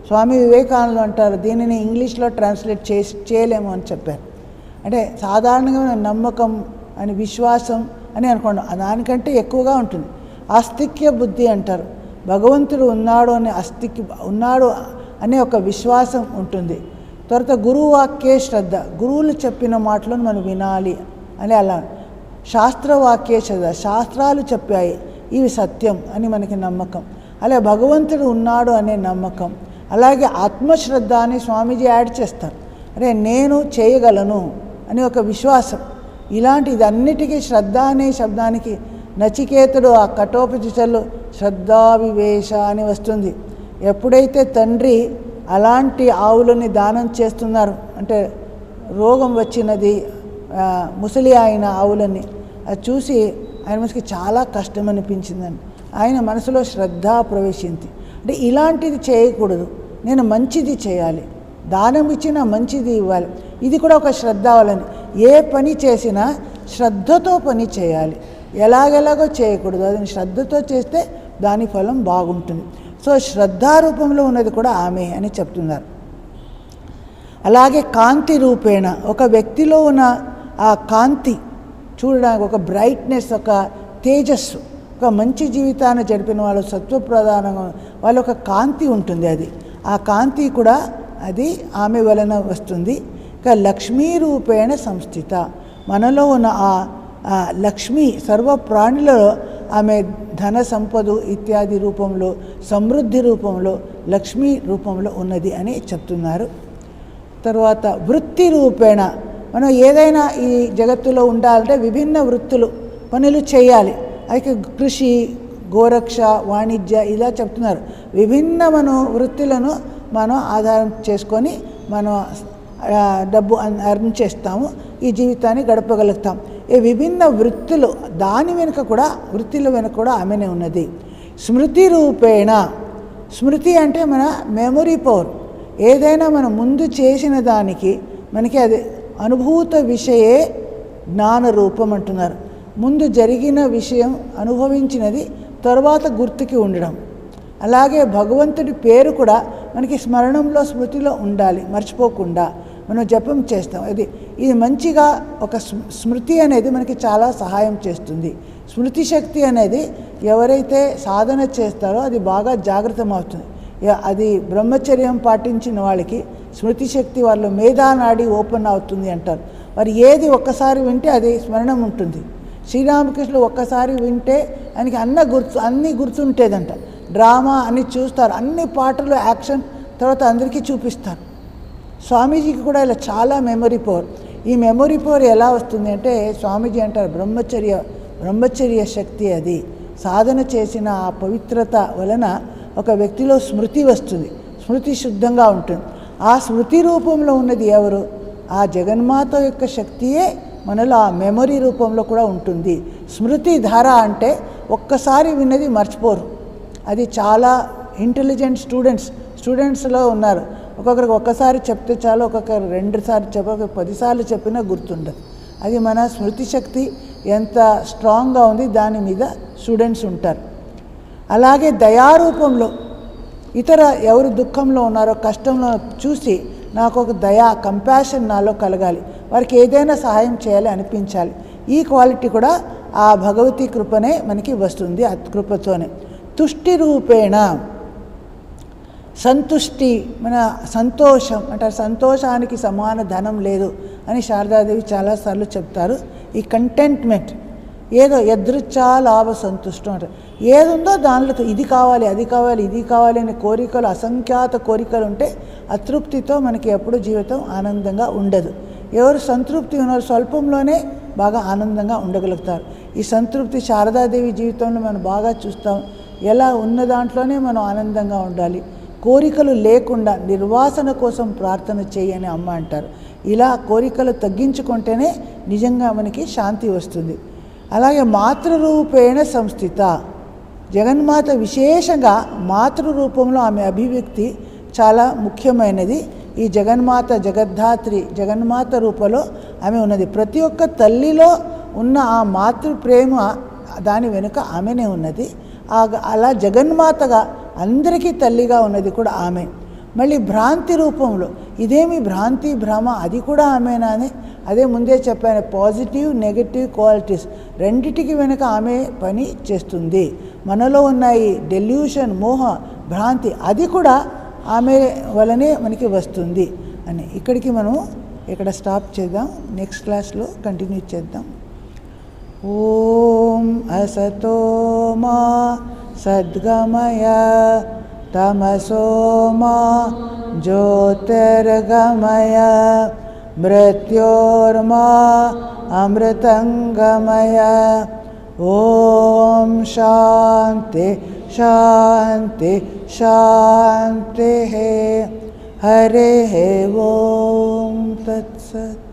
స్వామి వివేకానంద అంటారు, దీనిని ఇంగ్లీష్లో ట్రాన్స్లేట్ చేయలేము అని చెప్పారు. అంటే సాధారణంగా నమ్మకం అని, విశ్వాసం అని అనుకోండి, దానికంటే ఎక్కువగా ఉంటుంది. ఆస్తిక్య బుద్ధి అంటారు. భగవంతుడు ఉన్నాడు అనే అస్థికి ఉన్నాడు అనే ఒక విశ్వాసం ఉంటుంది. తర్వాత గురువు వాక్యే శ్రద్ధ, గురువులు చెప్పిన మాటలను మనం వినాలి అని అలా. శాస్త్రవాక్యే శ్రద్ధ, శాస్త్రాలు చెప్పాయి ఇవి సత్యం అని మనకి నమ్మకం. అలా భగవంతుడు ఉన్నాడు అనే నమ్మకం. అలాగే ఆత్మశ్రద్ధ అని స్వామీజీ యాడ్ చేస్తారు. అరే నేను చేయగలను అని ఒక విశ్వాసం. ఇలాంటి ఇదన్నిటికీ శ్రద్ధ అనే శబ్దానికి నచికేతుడు ఆ కఠోపనిషత్తులో శ్రద్ధావివేశ అని వస్తుంది. ఎప్పుడైతే తండ్రి అలాంటి ఆవులని దానం చేస్తున్నారు, అంటే రోగం వచ్చినది ముసలి అయిన ఆవులని, అది చూసి ఆయన మనసుకి చాలా కష్టం అనిపించిందండి. ఆయన మనసులో శ్రద్ధ ప్రవేశించింది. అంటే ఇలాంటిది చేయకూడదు, నేను మంచిది చేయాలి, దానం ఇచ్చినా మంచిది ఇవ్వాలి. ఇది కూడా ఒక శ్రద్ధ అవ్వాలని. ఏ పని చేసినా శ్రద్ధతో పని చేయాలి, ఎలాగెలాగో చేయకూడదు. అది శ్రద్ధతో చేస్తే దాని ఫలం బాగుంటుంది. సో శ్రద్ధారూపంలో ఉన్నది కూడా ఆమె అని చెప్తున్నారు. అలాగే కాంతి రూపేణ, ఒక వ్యక్తిలో ఉన్న ఆ కాంతి చూడడానికి ఒక బ్రైట్నెస్, ఒక తేజస్సు, ఒక మంచి జీవితాన్ని జరిపిన వాళ్ళు సత్వప్రధానంగా వాళ్ళ ఒక కాంతి ఉంటుంది. అది ఆ కాంతి కూడా అది ఆమె వలన వస్తుంది. ఇక లక్ష్మీ రూపేణ సంస్థిత, మనలో ఉన్న ఆ లక్ష్మి సర్వ ప్రాణులలో ఆమె ధన సంపద ఇత్యాది రూపంలో, సమృద్ధి రూపంలో, లక్ష్మీ రూపంలో ఉన్నది అని చెప్తున్నారు. తర్వాత వృత్తి రూపేణ, మనం ఏదైనా ఈ జగత్తులో ఉండాలంటే విభిన్న వృత్తులు పనులు చేయాలి. అయితే కృషి, గోరక్ష, వాణిజ్య ఇలా చెప్తున్నారు. విభిన్న మనం వృత్తులను మనం ఆధారం చేసుకొని మనం డబ్బు అర్న్ చేస్తాము, ఈ జీవితాన్ని గడపగలుగుతాం. ఈ విభిన్న వృత్తులు దాని వెనుక కూడా, వృత్తుల వెనుక కూడా ఆమెనే ఉన్నది. స్మృతి రూపేణ, స్మృతి అంటే మన మెమొరీ పవర్. ఏదైనా మనం ముందు చేసిన దానికి మనకి అది అనుభూత విషయే జ్ఞాన రూపం అంటున్నారు. ముందు జరిగిన విషయం అనుభవించినది తర్వాత గుర్తుకి ఉండడం. అలాగే భగవంతుడి పేరు కూడా మనకి స్మరణంలో, స్మృతిలో ఉండాలి, మర్చిపోకుండా మనం జపం చేస్తాం. ఇది మంచిగా ఒక స్మృతి అనేది మనకి చాలా సహాయం చేస్తుంది. స్మృతి శక్తి అనేది ఎవరైతే సాధన చేస్తారో అది బాగా జాగృతమవుతుంది. అది బ్రహ్మచర్యం పాటించిన వాళ్ళకి స్మృతి శక్తి వాళ్ళ మేధానాడి ఓపెన్ అవుతుంది అంటారు. మరి ఏది ఒక్కసారి వింటే అది స్మరణం ఉంటుంది. శ్రీరామకృష్ణుడు ఒక్కసారి వింటే ఆయనకి అన్నీ గుర్తుంటేదంట. డ్రామా అన్ని చూస్తారు, అన్ని పాటలు యాక్షన్ తర్వాత అందరికీ చూపిస్తారు. స్వామీజీకి కూడా ఇలా చాలా మెమొరీ పవర్. ఈ మెమొరీ పవర్ ఎలా వస్తుంది అంటే స్వామీజీ అంటారు బ్రహ్మచర్య శక్తి. అది సాధన చేసిన ఆ పవిత్రత వలన ఒక వ్యక్తిలో స్మృతి వస్తుంది, స్మృతి శుద్ధంగా ఉంటుంది. ఆ స్మృతి రూపంలో ఉన్నది ఎవరు? ఆ జగన్మాత యొక్క శక్తియే మనలో ఆ మెమొరీ రూపంలో కూడా ఉంటుంది. స్మృతి ధార అంటే ఒక్కసారి విన్నది మర్చిపోరు. అది చాలా ఇంటెలిజెంట్ స్టూడెంట్స్లో ఉన్నారు. ఒక్కొక్కరికి ఒక్కసారి చెప్తే చాలు, ఒక్కొక్కరు 2 సార్లు చెప్ప 10 సార్లు చెప్పినా గుర్తుండదు. అది మన స్మృతి శక్తి ఎంత స్ట్రాంగ్గా ఉంది దాని మీద స్టూడెంట్స్ ఉంటారు. అలాగే దయారూపంలో ఇతర ఎవరు దుఃఖంలో ఉన్నారో, కష్టంలో చూసి నాకు ఒక దయా, కంపాషన్ నాలో కలగాలి, వారికి ఏదైనా సహాయం చేయాలి అనిపించాలి. ఈ క్వాలిటీ కూడా ఆ భగవతి కృపనే మనకి వస్తుంది, ఆ కృపతోనే. తుష్టి రూపేణ, సంతుష్టి, మన సంతోషం అంటారు. సంతోషానికి సమాన ధనం లేదు అని శారదాదేవి చాలాసార్లు చెప్తారు. ఈ కంటెంట్మెంట్, ఏదో యదృచ్ఛా లాభ సంతుష్టం అంటారు. ఏదుందో దానిలో ఇది కావాలి, అది కావాలి, ఇది కావాలి అనే కోరికలు, అసంఖ్యాత కోరికలు ఉంటే అతృప్తితో మనకి ఎప్పుడు జీవితం ఆనందంగా ఉండదు. ఎవరు సంతృప్తి ఉన్నారు స్వల్పంలోనే బాగా ఆనందంగా ఉండగలుగుతారు. ఈ సంతృప్తి శారదాదేవి జీవితంలో మనం బాగా చూస్తాం. ఎలా ఉన్న దాంట్లోనే మనం ఆనందంగా ఉండాలి, కోరికలు లేకుండా నిర్వాసన కోసం ప్రార్థన చేయని అమ్మ అంటారు. ఇలా కోరికలు తగ్గించుకుంటేనే నిజంగా మనకి శాంతి వస్తుంది. అలాగే మాతృరూపేణ సంస్థిత, జగన్మాత విశేషంగా మాతృరూపంలో ఆమె అభివ్యక్తి చాలా ముఖ్యమైనది. ఈ జగన్మాత, జగద్ధాత్రి, జగన్మాత రూపంలో ఆమె ఉన్నది. ప్రతి ఒక్క తల్లిలో ఉన్న ఆ మాతృ ప్రేమ దాని వెనుక ఆమెనే ఉన్నది. అలా జగన్మాతగా అందరికీ తల్లిగా ఉన్నది కూడా ఆమె. మళ్ళీ భ్రాంతి రూపంలో ఇదేమి భ్రాంతి భ్రమ అది కూడా ఆమెనా అని అదే ముందే చెప్పాను, పాజిటివ్ నెగటివ్ క్వాలిటీస్ రెండిటికి వెనుక ఆమె పని చేస్తుంది. మనలో ఉన్నాయి డెల్యూషన్ మోహ భ్రాంతి అది కూడా ఆమె వలనే మనకి వస్తుంది అని ఇక్కడికి మనం ఇక్కడ స్టాప్ చేద్దాం. నెక్స్ట్ క్లాస్లో కంటిన్యూ చేద్దాం. ఓం అసతో మా సద్గమయ తమసో మా జ్యోతిర్గమయ మృత్యోర్మా అమృతంగమయ. ఓం శాంతి శాంతి శాంతి. హరే ఓం తత్సత్.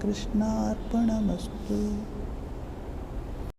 కృష్ణార్పణమస్తు.